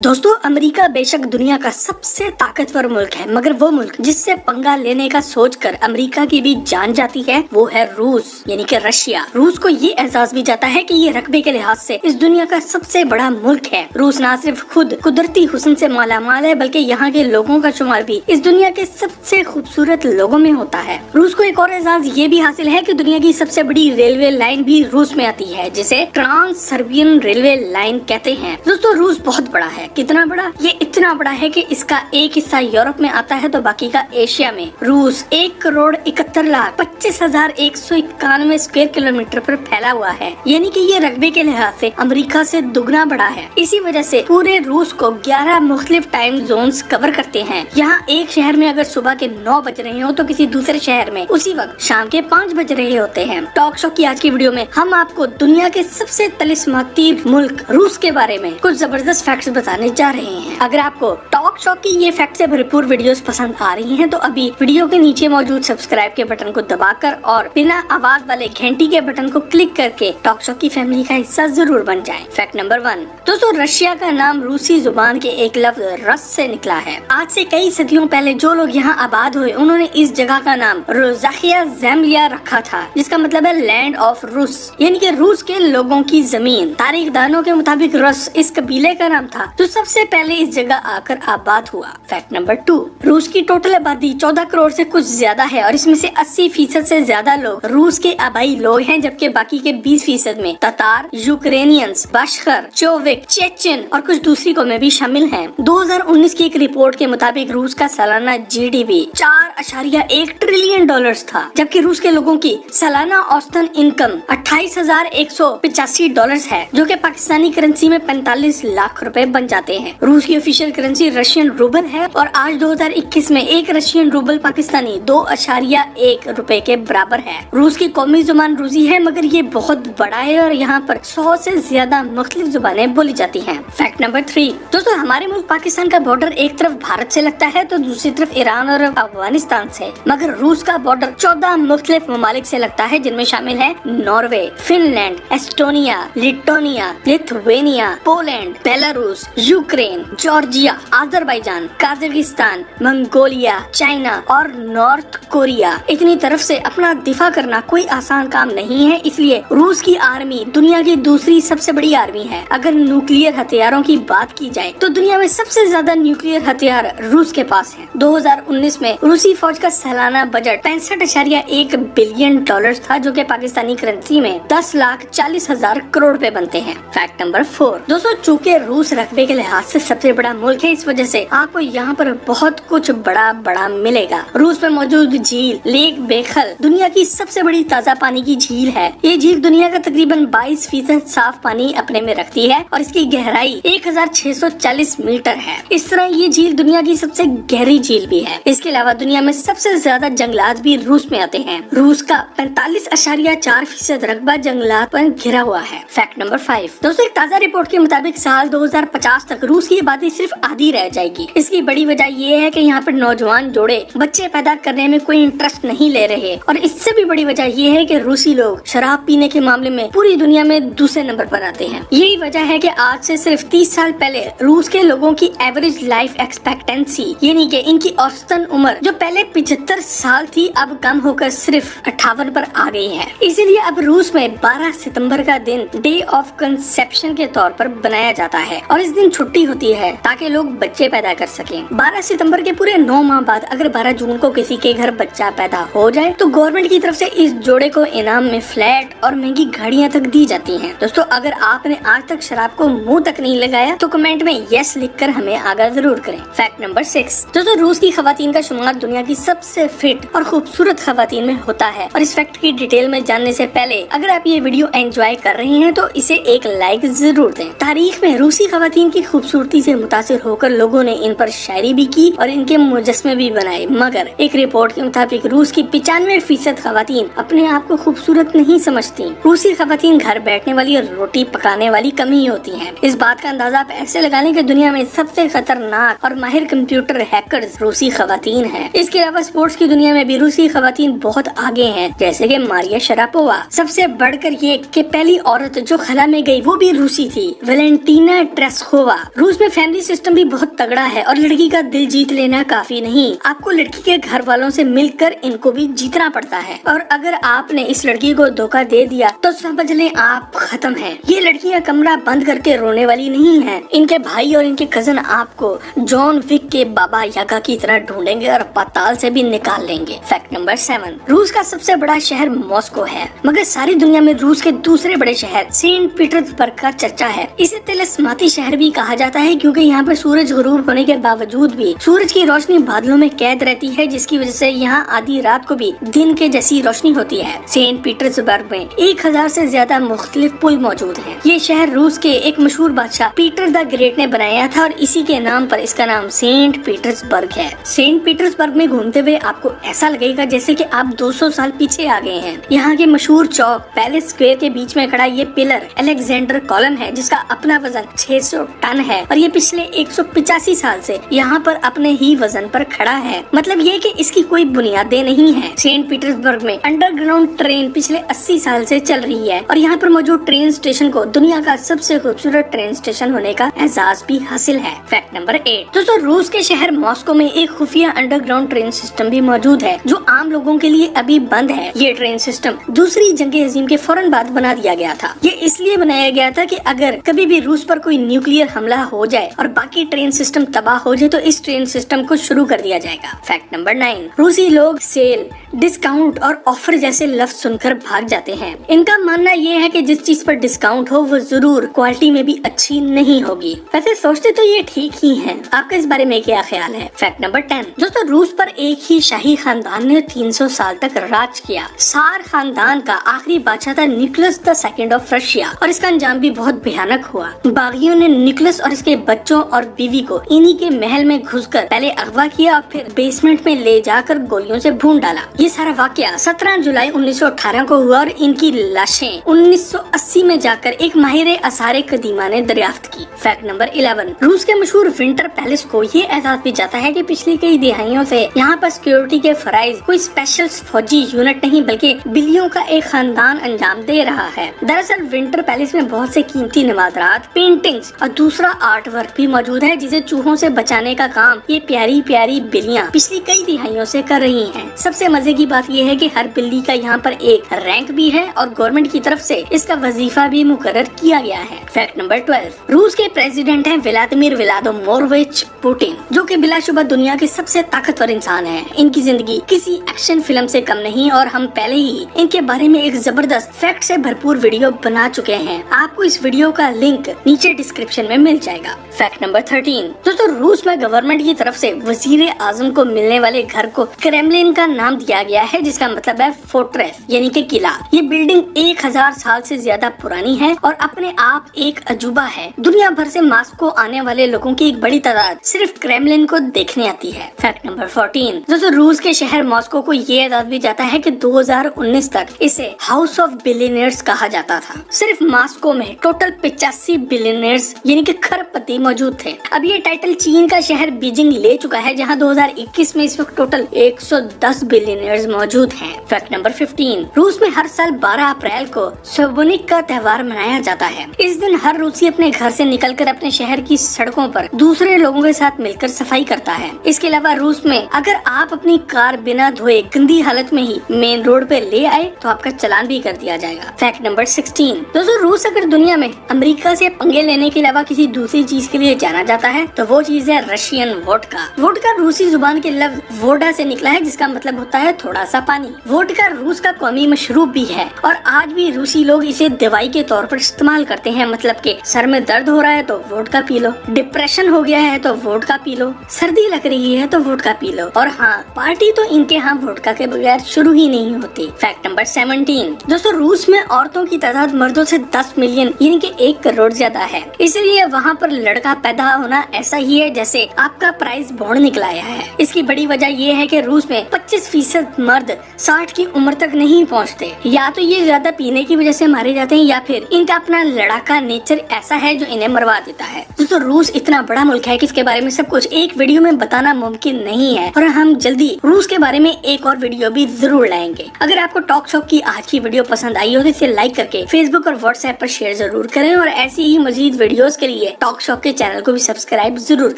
दोस्तों, अमेरिका बेशक दुनिया का सबसे ताकतवर मुल्क है, मगर वो मुल्क जिससे पंगा लेने का सोचकर अमेरिका की भी जान जाती है वो है रूस यानी कि रशिया। रूस को ये एहसास भी जाता है कि ये रकबे के लिहाज से इस दुनिया का सबसे बड़ा मुल्क है। रूस न सिर्फ खुद कुदरती हुस्न से मालामाल है, बल्कि यहाँ के लोगों का शुमार भी इस दुनिया के सबसे खूबसूरत लोगों में होता है। रूस को एक और एहसास ये भी हासिल है कि दुनिया की सबसे बड़ी रेलवे लाइन भी रूस में आती है, जिसे ट्रांस सर्बियन रेलवे लाइन कहते हैं। दोस्तों, रूस बहुत बड़ा है। कितना बड़ा? ये इतना बड़ा है कि इसका एक हिस्सा यूरोप में आता है तो बाकी का एशिया में। रूस 1,71,25,191 स्क्वायर किलोमीटर पर फैला हुआ है, यानी कि ये रकबे के लिहाज से अमेरिका से दुगना बड़ा है। इसी वजह से पूरे रूस को 11 मुख्तलिफ टाइम जोन्स कवर करते हैं। यहाँ एक शहर में अगर सुबह के 9 बज रहे हो तो किसी दूसरे शहर में उसी वक्त शाम के 5 बज रहे होते हैं। टॉक शो की आज की वीडियो में हम आपको दुनिया के सबसे तलिस्माती मुल्क रूस के बारे में कुछ जबरदस्त फैक्ट्स बताने जा रहे हैं। अगर आपको टॉक शो की ये फैक्ट से भरपूर वीडियोस पसंद आ रही हैं, तो अभी वीडियो के नीचे मौजूद सब्सक्राइब के बटन को दबाकर और बिना आवाज वाले घंटी के बटन को क्लिक करके टॉक शो की फैमिली का हिस्सा जरूर बन जाएं। फैक्ट नंबर 1, दोस्तों, रशिया का नाम रूसी जुबान के एक लफ्ज रस से निकला है। आज से कई सदियों पहले जो लोग यहाँ आबाद हुए, उन्होंने इस जगह का नाम रोज़ाखिया ज़ेमलिया रखा था, जिसका मतलब है लैंड ऑफ रूस, यानी कि रूस के लोगों की जमीन। तारीखदानों के मुताबिक रस इस कबीले का नाम था जो सबसे पहले इस जगह आकर आबाद हुआ। फैक्ट नंबर 2, रूस की टोटल आबादी 14 करोड़ से कुछ ज्यादा है और इसमें से 80% से ज्यादा लोग रूस के आबाई लोग हैं, जबकि बाकी के 20% में ततार, यूक्रेनियंस, बाशकर, चोविक, चेचन और कुछ दूसरी कौमें भी शामिल हैं। 2019 की एक रिपोर्ट के मुताबिक रूस का सालाना GDP 4.1 ट्रिलियन डॉलर्स था, जबकि रूस के लोगों की सालाना औसतन इनकम 28,185 डॉलर्स है, जो कि पाकिस्तानी करेंसी में 45 लाख रुपए बन जाते हैं। रूस की ऑफिशियल करेंसी रशियन रूबल है और आज 2021 में एक रशियन रूबल पाकिस्तानी 2.1 रुपए के बराबर है। रूस की कौमी जुबान रूसी है, मगर ये बहुत बड़ा है और यहाँ पर 100 से ज्यादा मुख्तलिफ जुबानें बोली जाती हैं। फैक्ट नंबर 3, दोस्तों, हमारे मुल्क पाकिस्तान का बॉर्डर एक तरफ भारत से लगता है तो दूसरी तरफ ईरान और अफगानिस्तान से, मगर रूस का बॉर्डर 14 मुख्तलिफ ममालिक से लगता है, जिनमें शामिल है नॉर्वे, फिनलैंड, एस्टोनिया, लिटोनिया, Lithuania, Poland, Belarus, Ukraine, Georgia, Azerbaijan, Kazakhstan, Mongolia, China और नॉर्थ कोरिया। इतनी तरफ से अपना दिफा करना कोई आसान काम नहीं है, इसलिए रूस की आर्मी दुनिया की दूसरी सबसे बड़ी आर्मी है। अगर न्यूक्लियर हथियारों की बात की जाए तो दुनिया में सबसे ज्यादा न्यूक्लियर हथियार रूस के पास है। 2019 में रूसी फौज का सालाना बजट 65.1 बिलियन डॉलर था, जो कि पाकिस्तानी करेंसी में 10,40,000 करोड़ रुपए बनते हैं। फैक्ट नंबर 4, दोस्तों, चूँकि रूस रकबे के लिहाज से सबसे बड़ा मुल्क है, इस वजह से आपको यहाँ पर बहुत कुछ बड़ा मिलेगा। रूस में मौजूद झील लेक बेखल दुनिया की सबसे बड़ी ताज़ा पानी की झील है। ये झील दुनिया का तकरीबन 22% साफ पानी अपने में रखती है और इसकी गहराई 1,640 मीटर है। इस तरह ये झील दुनिया की सबसे गहरी झील भी है। इसके अलावा दुनिया में सबसे ज्यादा जंगलात भी रूस में आते हैं। रूस का 45.4% रकबा जंगलात पर घिरा हुआ है। फैक्ट नंबर 5, दोस्तों, एक ताज़ा रिपोर्ट के मुताबिक साल 2050 तक रूस की आबादी सिर्फ आधी रह जाएगी। इसकी बड़ी वजह ये है कि यहाँ पर नौजवान जोड़े बच्चे पैदा करने में कोई इंटरेस्ट नहीं ले रहे, और इससे भी बड़ी वजह ये है कि रूसी लोग शराब पीने के मामले में पूरी दुनिया में दूसरे नंबर पर आते हैं। यही वजह है कि आज से सिर्फ 30 साल पहले रूस के लोगों की एवरेज लाइफ एक्सपेक्टेंसी, यानी कि इनकी औसतन उम्र जो पहले 75 साल थी, अब कम होकर सिर्फ 58 पर आ गई है। इसीलिए अब रूस में 12 सितंबर का दिन डे ऑफ कंसेप्शन के तौर पर बनाया जाता है और इस दिन छुट्टी होती है ताकि लोग बच्चे पैदा कर सकें। 12 सितंबर के पूरे 9 माह बाद अगर 12 जून को किसी के घर बच्चा पैदा हो जाए तो गवर्नमेंट की तरफ से इस जोड़े को इनाम में फ्लैट और महंगी गाड़ियाँ तक दी जाती हैं। दोस्तों, अगर आपने आज तक शराब को मुंह तक नहीं लगाया तो कमेंट में यस लिखकर हमें आगाह जरूर करें। फैक्ट नंबर 6, दोस्तों, रूस की खवातीन का शुमार दुनिया की सबसे फिट और खूबसूरत खवातीन में होता है, और इस फैक्ट की डिटेल में जानने से पहले अगर आप ये वीडियो एंजॉय कर रहे हैं तो इसे एक लाइक जरूर दें। तारीख में रूसी खवातीन की खूबसूरती से मुतासिर होकर लोगों लोगों ने इन पर शायरी भी की और इनके मुजस्मे भी बनाए, मगर एक रिपोर्ट के मुताबिक रूस की 95% खवातीन अपने आप को खूबसूरत नहीं समझती। रूसी खवातीन घर बैठने वाली और रोटी पकाने वाली कम ही होती हैं। इस बात का अंदाजा आप ऐसे लगा लें कि दुनिया में सबसे खतरनाक और माहिर कंप्यूटर हैकर्स रूसी खवातीन हैं। इसके अलावा स्पोर्ट्स की दुनिया में भी रूसी खवातीन बहुत आगे हैं, जैसे कि मारिया शरापोवा। सबसे बढ़कर ये कि पहली औरत जो खला में गई वो भी रूसी थी, वेलेंटीना ट्रेस्कोवा। रूस में फैमिली सिस्टम भी बहुत तगड़ा है और लड़की का दिल जीत लेना काफी नहीं, आपको लड़की के घर वालों से मिलकर इनको भी जीतना पड़ता है। और अगर आपने इस लड़की को धोखा दे दिया तो समझ लें आप खत्म हैं। ये लड़कियां कमरा बंद करके रोने वाली नहीं हैं। इनके भाई और इनके कजन आपको जॉन विक के बाबा यागा की तरह ढूंढेंगे और पाताल से भी निकाल लेंगे। फैक्ट नंबर 7, रूस का सबसे बड़ा शहर मॉस्को है, मगर सारी दुनिया में रूस के दूसरे बड़े शहर सेंट पीटर्सबर्ग का चर्चा है। इसे तिलिस्माती शहर भी कहा जाता है क्योंकि यहाँ पर सूरज गुरूब होने के बावजूद भी सूरज की रोशनी बादलों में कैद रहती है, जिसकी वजह से यहाँ आधी रात को भी दिन के जैसी रोशनी होती है। सेंट पीटर्सबर्ग में 1000 से ज्यादा मुख्तलिफ पुल मौजूद हैं। ये शहर रूस के एक मशहूर बादशाह पीटर द ग्रेट ने बनाया था और इसी के नाम पर इसका नाम सेंट पीटर्सबर्ग है। सेंट पीटर्सबर्ग में घूमते हुए आपको ऐसा लगेगा जैसे कि आप 200 साल पीछे आ गए हैं। यहाँ के मशहूर चौक पैलेस स्क्वायर के बीच में खड़ा ये पिलर अलेक्जेंडर कॉलम है, जिसका अपना वजन 600 टन है और ये पिछले 185 साल से यहाँ पर अपने ही वजन पर खड़ा है। मतलब ये कि इसकी कोई बुनियादें नहीं है। सेंट पीटर्सबर्ग में अंडरग्राउंड ट्रेन पिछले 80 साल से चल रही है और यहाँ पर मौजूद ट्रेन स्टेशन को दुनिया का सबसे खूबसूरत ट्रेन स्टेशन होने का एजाज भी हासिल है। फैक्ट नंबर 8, दोस्तों रूस के शहर मॉस्को में एक खुफिया अंडरग्राउंड ट्रेन सिस्टम भी मौजूद है जो आम लोगों के लिए अभी बंद है। ये ट्रेन सिस्टम दूसरी जंग अजीम के फौरन बाद बना दिया गया था। ये इसलिए बनाया गया था कि अगर कभी भी रूस पर कोई न्यूक्लियर हमला हो जाए और बाकी ट्रेन सिस्टम तबाह हो जाए तो इस ट्रेन सिस्टम को शुरू कर दिया जाएगा। फैक्ट नंबर 9, रूसी लोग सेल, डिस्काउंट और ऑफर जैसे लफ्ज सुनकर भाग जाते हैं। इनका मानना ये है कि जिस चीज पर डिस्काउंट हो वो जरूर क्वालिटी में भी अच्छी नहीं होगी। वैसे सोचते तो ये ठीक ही है। आपका इस बारे में क्या ख्याल है? फैक्ट नंबर 10, दोस्तों रूस पर एक ही शाही खानदान ने 300 साल तक राज किया। सार खानदान का आखिरी बादशाह था Nicholas the second of Russia और इसका अंजाम भी बहुत भयानक हुआ। बागियों ने निकोलस और इसके बच्चों और बीवी को इन्हीं के महल में घुसकर पहले अगवा किया और फिर बेसमेंट में ले जाकर गोलियों से भून डाला। ये सारा वाकया 17 जुलाई 1918 को हुआ और इनकी लाशें 1980 में जाकर एक माहिर आसारे कदीमा ने दरियाफ्त की। फैक्ट नंबर 11, रूस के मशहूर विंटर पैलेस को ये एहसास भी जाता है कि पिछली कई दिहाइयों से यहाँ पर सिक्योरिटी के फराइज कोई स्पेशल फौजी यूनिट नहीं बल्कि बिल्लियों का एक खानदान अंजाम दे रहा है। दरअसल विंटर पैलेस में बहुत से कीमती नवादरात, पेंटिंग्स और दूसरा आर्ट वर्क भी मौजूद है जिसे चूहों से बचाने का काम ये प्यारी प्यारी बिल्लियाँ पिछली कई दिहाइयों से कर रही हैं। सबसे मजे की बात यह है कि हर बिल्ली का यहाँ पर एक रैंक भी है और गवर्नमेंट की तरफ से इसका वजीफा भी मुकर्रर किया गया है। फैक्ट नंबर 12, रूस के प्रेसिडेंट हैं व्लादिमीर व्लादिमीरोविच पुतिन, जो कि बिलाशुबा दुनिया के सबसे ताकतवर इंसान हैं। इनकी जिंदगी किसी एक्शन फिल्म से कम नहीं और हम पहले ही इनके बारे में एक जबरदस्त फैक्ट से भरपूर वीडियो बना चुके हैं। आपको इस वीडियो का लिंक नीचे डिस्क्रिप्शन में मिल जाएगा। फैक्ट नंबर 13, दोस्तों रूस में गवर्नमेंट की तरफ से वजीर आजम को मिलने वाले घर को क्रेमलिन का नाम दिया गया है, जिसका मतलब है फोर्ट्रेस यानी कि किला। ये बिल्डिंग 1000 साल से ज्यादा पुरानी है और अपने आप एक अजूबा है। दुनिया भर से मॉस्को आने वाले लोगों की एक बड़ी तादाद सिर्फ क्रेमलिन को देखने आती है। फैक्ट नंबर 14, दोस्तों रूस के शहर मॉस्को को ये एहसास भी जाता है कि 2019 तक इसे हाउस ऑफ बिलियनियर्स कहा जाता था। सिर्फ मॉस्को में टोटल 85 बिलियनियर्स यानी कि खरबपति मौजूद थे। अब ये टाइटल चीन का शहर बीजिंग ले चुका है, जहां 2021 में इस वक्त टोटल 110 बिलियनियर्स मौजूद हैं। फैक्ट नंबर 15, रूस में हर साल 12 अप्रैल को स्पुतनिक का त्योहार मनाया जाता है। इस दिन हर रूसी अपने घर से निकलकर अपने शहर की सड़कों पर दूसरे लोगों के साथ मिलकर सफाई करता है। इसके अलावा रूस में अगर आप अपनी कार बिना धोए गंदी हालत में ही मेन रोड पे ले आए तो आपका चालान भी कर दिया जाएगा। फैक्ट नंबर 16, दोस्तों रूस अगर दुनिया में अमेरिका से पंगे लेने के अलावा किसी दूसरी चीज के लिए जाना जाता है तो वो चीज है रशियन वोडका। वोडका रूसी जुबान के लफ्ज वोडा से निकला है, जिसका मतलब होता है थोड़ा सा पानी। वोडका रूस का कौमी मशरूब भी है और आज भी रूसी लोग इसे दवाई के तौर पर इस्तेमाल करते हैं। मतलब कि सर में दर्द हो रहा है तो वोडका पी लो, डिप्रेशन हो गया है तो वोडका पी लो, सर्दी लग रही है तो वोडका पी लो। और हाँ, पार्टी तो इनके यहाँ वोडका के बगैर शुरू ही नहीं होती। फैक्ट नंबर 17, दोस्तों रूस में औरतों की तादाद मर्दों से 10 मिलियन यानी कि 1 करोड़ ज्यादा है, इसलिए वहाँ पर लड़का पैदा होना ऐसा ही है जैसे आपका प्राइस बॉन्ड निकल आया है। इसकी बड़ी वजह ये है कि रूस में 25% मर्द 60 की उम्र तक नहीं पहुंचते। या तो ये ज्यादा पीने की वजह से मारे जाते हैं या फिर इनका अपना लड़ाका नेचर ऐसा है जो इन्हें मरवा देता है। दोस्तों रूस इतना बड़ा मुल्क है कि इसके बारे में सब कुछ एक वीडियो में बताना मुमकिन नहीं है और हम जल्दी रूस के बारे में एक और वीडियो भी जरूर लाएंगे। अगर आपको टॉक शॉप की आज की वीडियो पसंद आई हो तो इसे लाइक करके फेसबुक और व्हाट्सएप पर शेयर जरूर करें और ऐसी ही मजीद वीडियोस के लिए टॉक शॉप के चैनल को भी सब्सक्राइब जरूर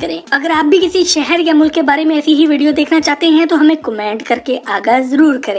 करें। अगर आप भी किसी शहर या मुल्क के बारे में ऐसी ही वीडियो देखना चाहते हैं तो हमें कमेंट करके आगाह जरूर करें।